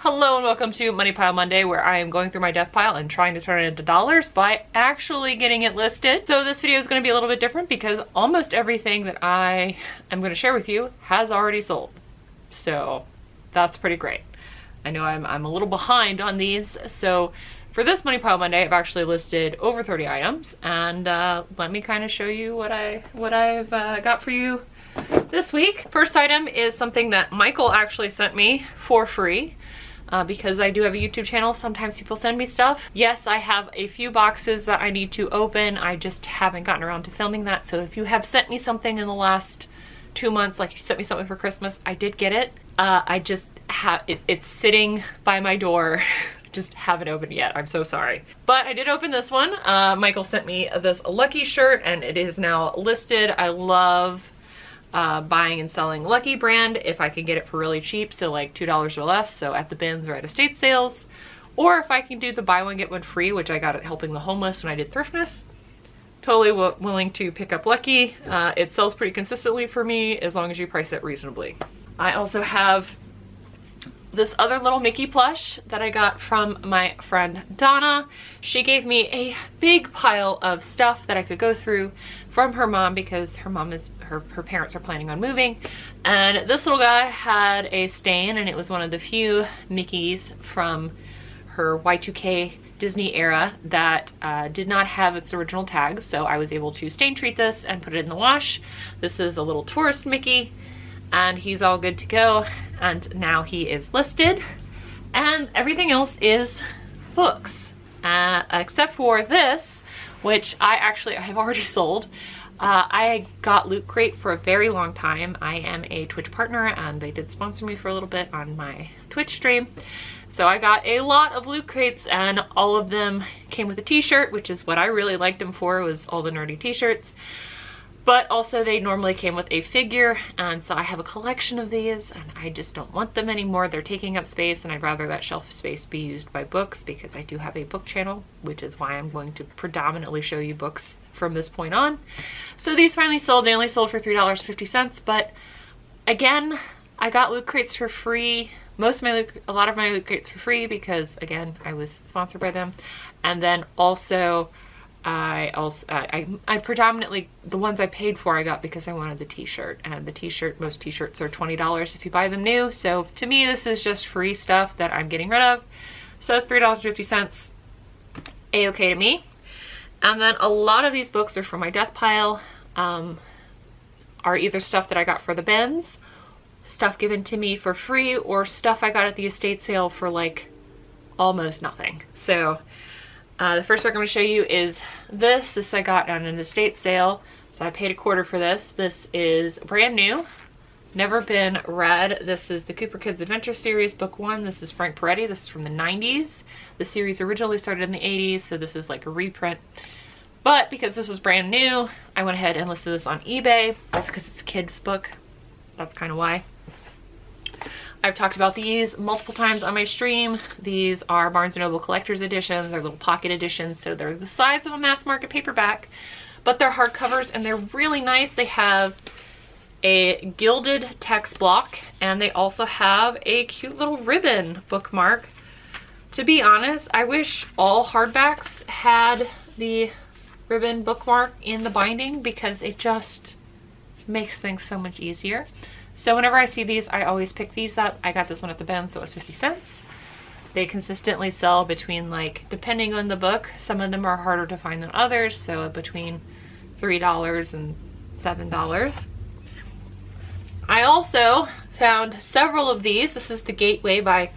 Hello and welcome to Money Pile Monday, where I am going through my death pile and trying to turn it into dollars by actually getting it listed. So this video is going to be a little bit different because almost everything that I am going to share with you has already sold. So that's pretty great. I know I'm a little behind on these. So for this Money Pile Monday, I've actually listed over 30 items, and let me kind of show you what I've got for you this week. First item is something that Michael actually sent me for free. Because I do have a YouTube channel, sometimes people send me stuff. Yes, I have a few boxes that I need to open. I just haven't gotten around to filming that. So if you have sent me something in the last 2 months, like you sent me something for Christmas, I did get it. I just have it's sitting by my door. Just haven't opened it yet. I'm so sorry. But I did open this one. Michael sent me this Lucky shirt and it is now listed. I love buying and selling Lucky brand if I can get it for really cheap, so like $2 or less, so at the bins or at estate sales, or if I can do the buy one get one free, which I got at Helping the Homeless when I did Thriftmas. Totally willing to pick up Lucky. It sells pretty consistently for me as long as you price it reasonably. I also have this other little Mickey plush that I got from my friend Donna. She gave me a big pile of stuff that I could go through from her mom because her mom is her parents are planning on moving, and this little guy had a stain, and it was one of the few Mickeys from her Y2K Disney era that did not have its original tag, so I was able to stain treat this and put it in the wash. This is a little tourist Mickey, and he's all good to go, and now he is listed, and everything else is books, except for this, which I have already sold. I got Loot Crate for a very long time. I am a Twitch partner and they did sponsor me for a little bit on my Twitch stream. So I got a lot of Loot Crates and all of them came with a t-shirt, which is what I really liked them for, was all the nerdy t-shirts. But also they normally came with a figure, and so I have a collection of these and I just don't want them anymore. They're taking up space and I'd rather that shelf space be used by books because I do have a book channel, which is why I'm going to predominantly show you books from this point on. So these finally sold. They only sold for $3.50, but again, I got Loot Crates for free. A lot of my Loot Crates for free because again, I was sponsored by them. And then also I predominantly, the ones I paid for I got because I wanted the t-shirt, and the t-shirt, most t-shirts are $20 if you buy them new. So to me, this is just free stuff that I'm getting rid of. So $3.50, a-okay to me. And then a lot of these books are from my death pile, are either stuff that I got for the bins, stuff given to me for free, or stuff I got at the estate sale for like almost nothing. So the first book I'm going to show you is this. This I got on an estate sale, so I paid $1 for this. This is brand new, never been read. This is the Cooper Kids Adventure Series, book 1. This is Frank Peretti. This is from the 90s. The series originally started in the 80s, so this is like a reprint. But because this was brand new, I went ahead and listed this on eBay. That's because it's a kid's book. That's kind of why. I've talked about these multiple times on my stream. These are Barnes & Noble Collector's Editions. They're little pocket editions, so they're the size of a mass market paperback, but they're hardcovers and they're really nice. They have a gilded text block and they also have a cute little ribbon bookmark. To be honest, I wish all hardbacks had the ribbon bookmark in the binding because it just makes things so much easier. So whenever I see these, I always pick these up. I got this one at the bin, so it was 50 cents. They consistently sell between, like, depending on the book, some of them are harder to find than others, so between $3 and $7. I also found several of these. This is The Gateway by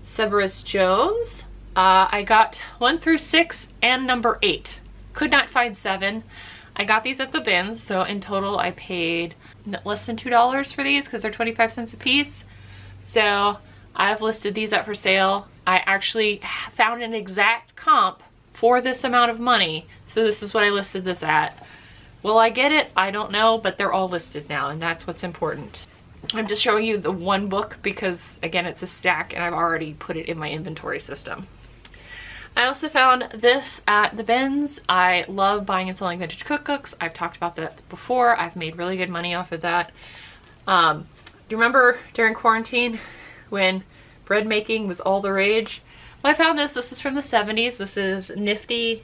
Severus Jones. I got 1 through 6 and number 8. Could not find 7. I got these at the bins, so in total I paid less than $2 for these because they're 25 cents a piece. So I've listed these up for sale. I actually found an exact comp for this amount of money, so this is what I listed this at. Will I get it? I don't know, but they're all listed now, and that's what's important. I'm just showing you the one book because, again, it's a stack and I've already put it in my inventory system. I also found this at the bins. I love buying and selling vintage cookbooks. I've talked about that before. I've made really good money off of that. Do you remember during quarantine when bread making was all the rage. Well, I found this. This is from the 70s. This is Nitty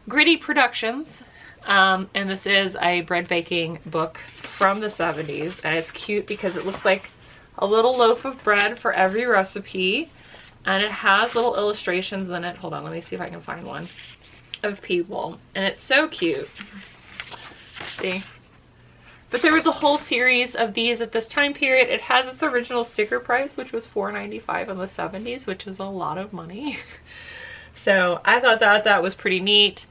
Gritty Productions. And this is a bread baking book from the 70s. And it's cute because it looks like a little loaf of bread for every recipe. And it has little illustrations in it. Hold on, let me see if I can find one of people. And it's so cute. See? But there was a whole series of these at this time period. It has its original sticker price, which was $4.95 in the 70s, which is a lot of money. So I thought that was pretty neat,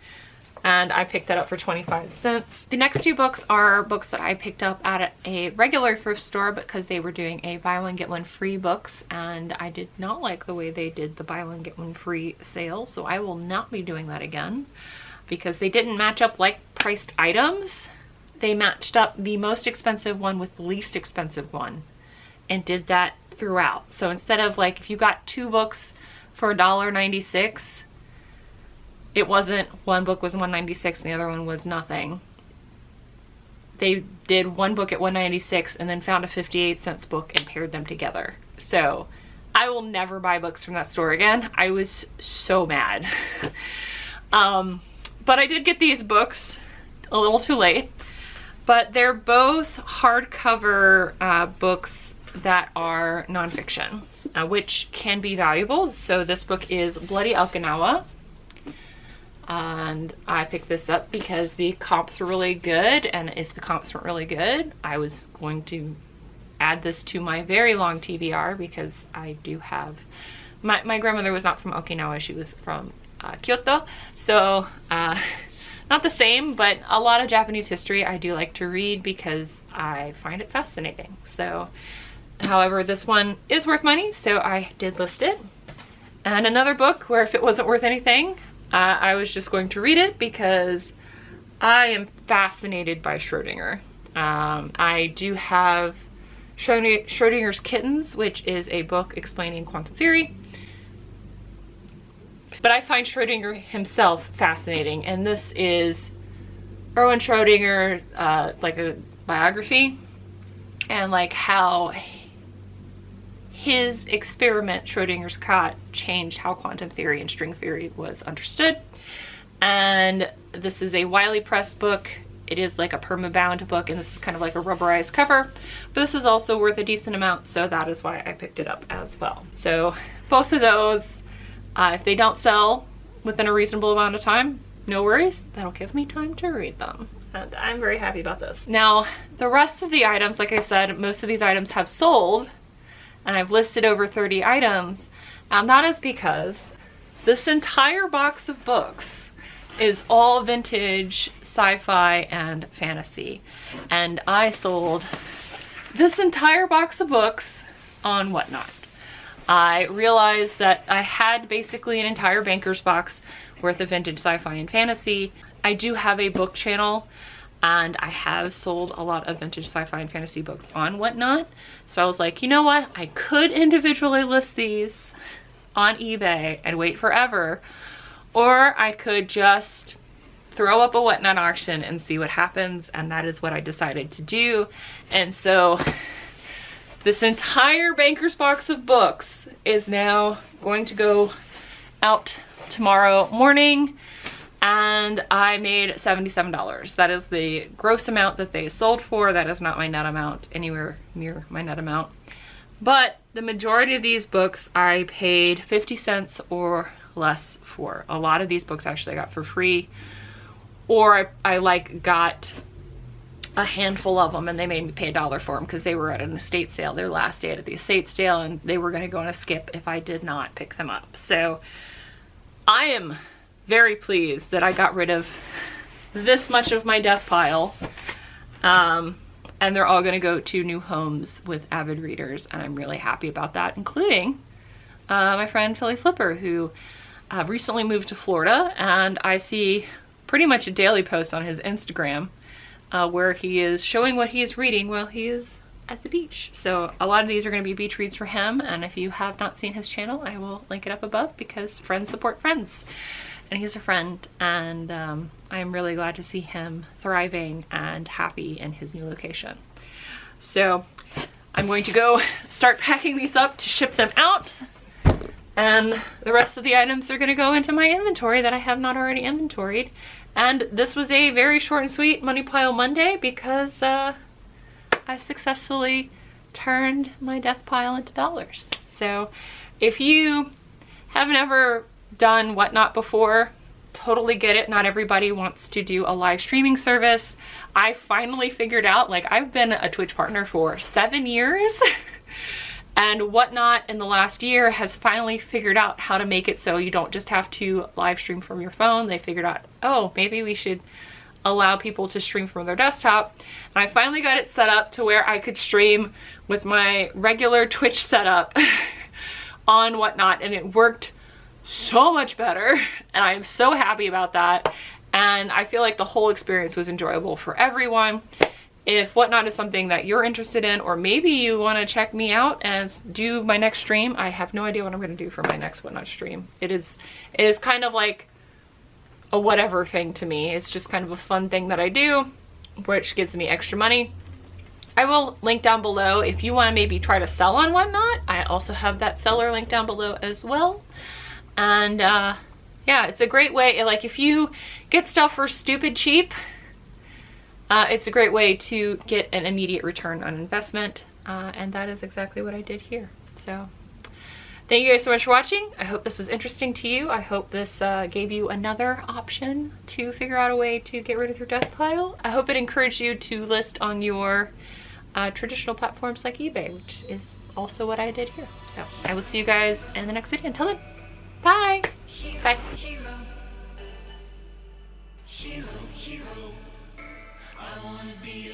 and I picked that up for 25 cents. The next two books are books that I picked up at a regular thrift store because they were doing a buy one get one free books, and I did not like the way they did the buy one get one free sale, so I will not be doing that again because they didn't match up like priced items. They matched up the most expensive one with the least expensive one and did that throughout. So instead of like if you got two books for $1.96, it wasn't one book was $1.96 and the other one was nothing. They did one book at $1.96 and then found a 58-cent book and paired them together. So I will never buy books from that store again. I was so mad. But I did get these books a little too late. But they're both hardcover books that are nonfiction, which can be valuable. So this book is Bloody Okinawa, and I picked this up because the comps were really good, and if the comps weren't really good, I was going to add this to my very long TBR because I do have... My grandmother was not from Okinawa, she was from Kyoto, so... not the same, but a lot of Japanese history I do like to read because I find it fascinating. So, however, this one is worth money, so I did list it. And another book where if it wasn't worth anything, I was just going to read it because I am fascinated by Schrodinger. I do have Schrodinger's Kittens, which is a book explaining quantum theory. But I find Schrodinger himself fascinating, and this is Erwin Schrodinger, like a biography, and like how his experiment, Schrodinger's cat, changed how quantum theory and string theory was understood. And this is a Wiley Press book. It is like a permabound book, and this is kind of like a rubberized cover, but this is also worth a decent amount, so that is why I picked it up as well. So both of those, if they don't sell within a reasonable amount of time, no worries, that'll give me time to read them. And I'm very happy about this. Now, the rest of the items, like I said, most of these items have sold, and I've listed over 30 items. That is because this entire box of books is all vintage sci-fi and fantasy. And I sold this entire box of books on Whatnot. I realized that I had basically an entire banker's box worth of vintage sci-fi and fantasy. I do have a book channel, and I have sold a lot of vintage sci-fi and fantasy books on Whatnot. So I was like, you know what? I could individually list these on eBay and wait forever, or I could just throw up a Whatnot auction and see what happens, and that is what I decided to do. And so this entire banker's box of books is now going to go out tomorrow morning, and I made $77. That is the gross amount that they sold for. That is not my net amount, anywhere near my net amount. But the majority of these books I paid 50 cents or less for. A lot of these books actually I got for free, or I like got a handful of them and they made me pay $1 for them because they were at an estate sale, their last day at the estate sale, and they were going to go on a skip if I did not pick them up. So I am very pleased that I got rid of this much of my death pile, and they're all going to go to new homes with avid readers, and I'm really happy about that, including my friend Philly Flipper, who recently moved to Florida, and I see pretty much a daily post on his Instagram where he is showing what he is reading while he is at the beach. So a lot of these are going to be beach reads for him, and if you have not seen his channel, I will link it up above because friends support friends, and he's a friend, and I'm really glad to see him thriving and happy in his new location. So I'm going to go start packing these up to ship them out. And the rest of the items are gonna go into my inventory that I have not already inventoried. And this was a very short and sweet Money Pile Monday because I successfully turned my death pile into dollars. So if you haven't ever done Whatnot before, totally get it. Not everybody wants to do a live streaming service. I finally figured out, like, I've been a Twitch partner for 7 years. And Whatnot in the last year has finally figured out how to make it so you don't just have to live stream from your phone. They figured out, oh, maybe we should allow people to stream from their desktop. And I finally got it set up to where I could stream with my regular Twitch setup on Whatnot, and it worked so much better. And I am so happy about that. And I feel like the whole experience was enjoyable for everyone. If Whatnot is something that you're interested in, or maybe you want to check me out and do my next stream, I have no idea what I'm going to do for my next Whatnot stream. It is kind of like a whatever thing to me. It's just kind of a fun thing that I do, which gives me extra money. I will link down below if you want to maybe try to sell on Whatnot. I also have that seller link down below as well. And yeah, it's a great way, like if you get stuff for stupid cheap, it's a great way to get an immediate return on investment, and that is exactly what I did here. So thank you guys so much for watching. I hope this was interesting to you. I hope this gave you another option to figure out a way to get rid of your death pile. I hope it encouraged you to list on your traditional platforms like eBay, which is also what I did here. So I will see you guys in the next video. Until then, bye. Bye. Hero, I wanna be a